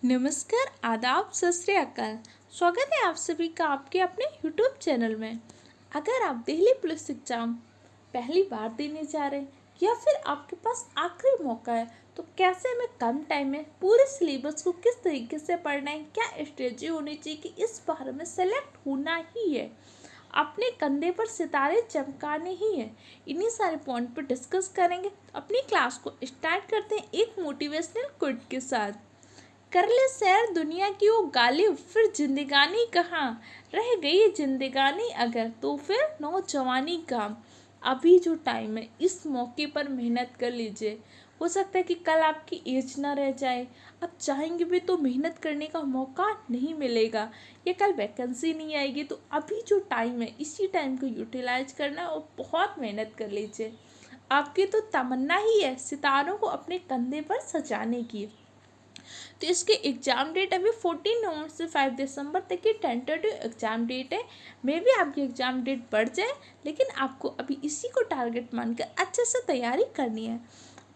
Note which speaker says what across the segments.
Speaker 1: नमस्कार, आदाब, सत श्री अकाल। स्वागत है आप सभी का आपके अपने YouTube चैनल में। अगर आप दिल्ली पुलिस एग्जाम पहली बार देने जा रहे हैं या फिर आपके पास आखिरी मौका है, तो कैसे हमें कम टाइम में पूरे सिलेबस को किस तरीके से पढ़ना है, क्या स्ट्रेटजी होनी चाहिए कि इस बार में सेलेक्ट होना ही है, अपने कंधे पर सितारे चमकाने ही है, इन्हीं सारे पॉइंट पर डिस्कस करेंगे। अपनी क्लास को स्टार्ट करते हैं एक मोटिवेशनल कोट के साथ। कर ले सैर दुनिया की वो गालिब, फिर जिंदगानी कहाँ रह गई जिंदगानी, अगर तो फिर नौजवानी काम। अभी जो टाइम है इस मौके पर मेहनत कर लीजिए। हो सकता है कि कल आपकी एज ना रह जाए, आप चाहेंगे भी तो मेहनत करने का मौका नहीं मिलेगा, या कल वैकेंसी नहीं आएगी। तो अभी जो टाइम है इसी टाइम को यूटिलाइज करना और बहुत मेहनत कर लीजिए। आपकी तो तमन्ना ही है सितारों को अपने कंधे पर सजाने की। तो इसके एग्ज़ाम डेट अभी 14 नवंबर से 5 दिसंबर तक की टेंटेटिव एग्ज़ाम डेट है। मे भी आपकी एग्ज़ाम डेट बढ़ जाए, लेकिन आपको अभी इसी को टारगेट मानकर अच्छे से तैयारी करनी है।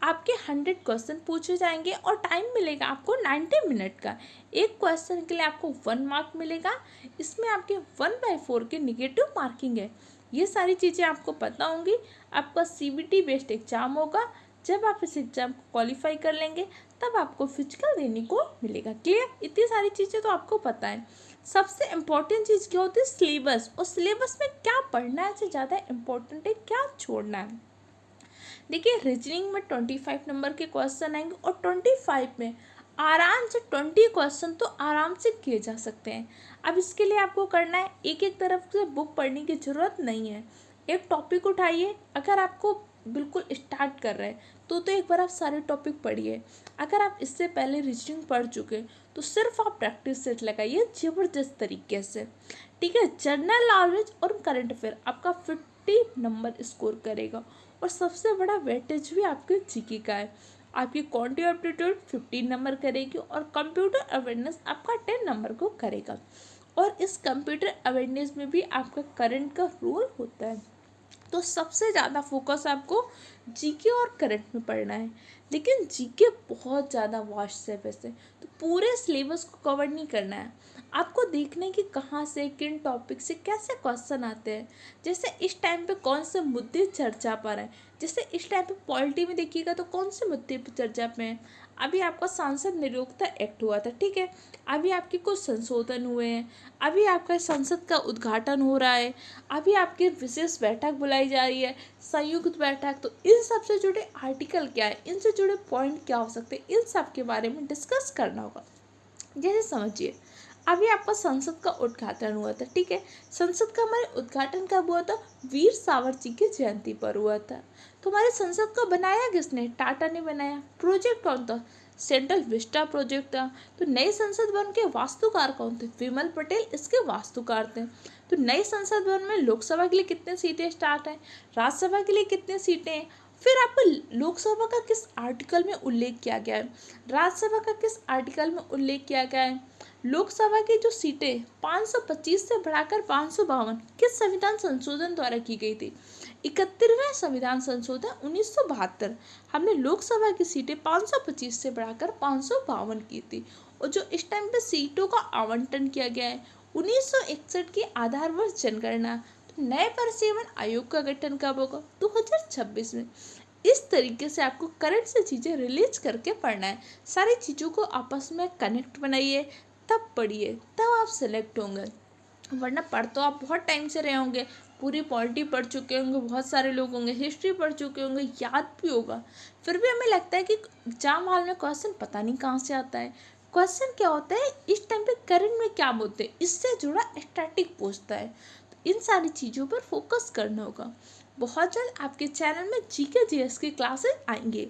Speaker 1: आपके 100 क्वेश्चन पूछे जाएंगे और टाइम मिलेगा आपको 90 मिनट का। एक क्वेश्चन के लिए आपको 1 मार्क मिलेगा। इसमें आपके 1/4 की निगेटिव मार्किंग है। ये सारी चीज़ें आपको पता होंगी। आपका CBT बेस्ड एग्ज़ाम होगा। जब आप इस एग्ज़ाम को क्वालिफाई कर लेंगे तब आपको फिजिकल देने को मिलेगा। क्लियर? इतनी सारी चीज़ें तो आपको पता है। सबसे इम्पोर्टेंट चीज़ क्या होती है? सिलेबस। और सिलेबस में क्या पढ़ना है से ज़्यादा इम्पोर्टेंट है क्या छोड़ना है। देखिए, रीजनिंग में 25 नंबर के क्वेश्चन आएंगे और 25 में आराम से 20 क्वेश्चन तो आराम से किए जा सकते हैं। अब इसके लिए आपको करना है, एक एक तरफ से बुक पढ़ने की ज़रूरत नहीं है। एक टॉपिक उठाइए। अगर आपको बिल्कुल स्टार्ट कर रहे हैं तो एक बार आप सारे टॉपिक पढ़िए। अगर आप इससे पहले रीजनिंग पढ़ चुके तो सिर्फ आप प्रैक्टिस सेट लगाइए ज़बरदस्त तरीके से। ठीक है? जनरल नॉलेज और करंट अफेयर आपका 50 नंबर स्कोर करेगा और सबसे बड़ा वेटेज भी आपके जीके का है। आपकी क्वांटिटी एप्टीट्यूड 15 नंबर करेगी और कंप्यूटर अवेयरनेस आपका 10 नंबर को करेगा। और इस कंप्यूटर अवेयरनेस में भी आपका करंट का रोल होता है। तो सबसे ज़्यादा फोकस आपको जीके और करंट में पढ़ना है। लेकिन जीके बहुत ज़्यादा वास्ट है वैसे, तो पूरे सिलेबस को कवर नहीं करना है। आपको देखना है कि कहाँ से किन टॉपिक से कैसे क्वेश्चन आते हैं। जैसे इस टाइम पे कौन से मुद्दे चर्चा पर हैं। जैसे इस टाइम पे पॉलिटी में देखिएगा तो कौन से मुद्दे पर चर्चा पे हैं। अभी आपका सांसद नियोक्ता एक्ट हुआ था, ठीक है। अभी आपके कुछ संशोधन हुए हैं। अभी आपका संसद का उद्घाटन हो रहा है। अभी आपकी विशेष बैठक बुलाई जा रही है, संयुक्त बैठक। तो इन सब से जुड़े आर्टिकल क्या है, इनसे जुड़े पॉइंट क्या हो सकते हैं, इन सब के बारे में डिस्कस करना होगा। जैसे समझिए, अभी आपका संसद का उद्घाटन हुआ था, ठीक है। संसद का हमारे उद्घाटन कब हुआ था? वीर सावर जी की जयंती पर हुआ था। तो हमारे संसद को बनाया किसने? टाटा ने बनाया। प्रोजेक्ट कौन था? सेंट्रल विस्टा प्रोजेक्ट था। तो नए संसद भवन के वास्तुकार कौन थे? विमल पटेल इसके वास्तुकार थे। तो नए संसद भवन में लोकसभा के लिए कितने सीटें स्टार्ट हैं, राज्यसभा के लिए कितने सीटें हैं, फिर आपको लोकसभा का किस आर्टिकल में उल्लेख किया गया है, राज्यसभा का किस आर्टिकल में उल्लेख किया गया है। लोकसभा की जो सीटें 525 से बढ़ाकर 552 किस संविधान संशोधन द्वारा की गई थी? 71वें संविधान संशोधन 1972। हमने लोकसभा की सीटें 525 से बढ़ाकर 552 की थी। और जो इस टाइम पे सीटों का आवंटन किया गया है 1961 की आधार वर्ष जनगणना। तो नए परिसीमन आयोग का गठन कब होगा? 2026 में। इस तरीके से आपको करंट से चीज़ें रिलीज करके पढ़ना है। सारी चीज़ों को आपस में कनेक्ट बनाइए, तब पढ़िए, तब आप सिलेक्ट होंगे। वरना पढ़ तो आप बहुत टाइम से रहे होंगे, पूरी पॉलिटी पढ़ चुके होंगे, बहुत सारे लोग होंगे, हिस्ट्री पढ़ चुके होंगे, याद भी होगा, फिर भी हमें लगता है कि एग्जाम हॉल में क्वेश्चन पता नहीं कहाँ से आता है। क्वेश्चन क्या होता है, इस टाइम पे करंट में क्या बोलते हैं, इससे जुड़ा स्टैटिक पूछता है। तो इन सारी चीज़ों पर फोकस करना होगा। बहुत जल्द आपके चैनल में जीके जीएस की क्लासेस आएंगे।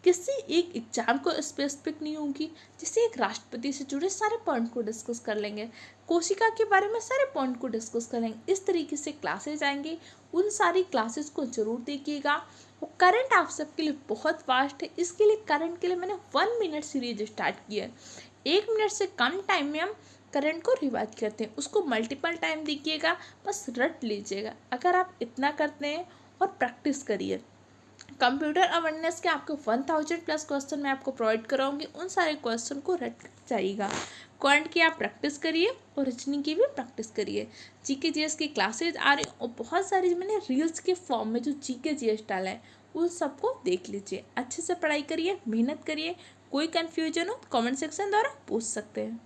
Speaker 1: किसी एक एग्जाम को स्पेसिफिक नहीं होगी, जैसे एक राष्ट्रपति से जुड़े सारे पॉइंट को डिस्कस कर लेंगे, कोशिका के बारे में सारे पॉइंट को डिस्कस करेंगे। इस तरीके से क्लासेज आएंगी, उन सारी क्लासेस को जरूर देखिएगा। वो करंट आप सबके लिए बहुत फास्ट है, इसके लिए करंट के लिए मैंने 1 मिनट सीरीज स्टार्ट की है। 1 मिनट से कम टाइम में हम करंट को रिवाइज करते हैं, उसको मल्टीपल टाइम देखिएगा, बस रट लीजिएगा। अगर आप इतना करते हैं और प्रैक्टिस करिए कंप्यूटर अवेयरनेस के आपको 1000+ क्वेश्चन मैं आपको प्रोवाइड कराऊंगी। उन सारे क्वेश्चन को रट जाइएगा। क्वांट की आप प्रैक्टिस करिए और रीजनिंग की भी प्रैक्टिस करिए। जीके जीएस की क्लासेज आ रही और बहुत सारी मैंने रील्स के फॉर्म में जो जीके जीएस डाला है उन सबको देख लीजिए। अच्छे से पढ़ाई करिए, मेहनत करिए। कोई कन्फ्यूजन हो कमेंट सेक्शन द्वारा पूछ सकते हैं।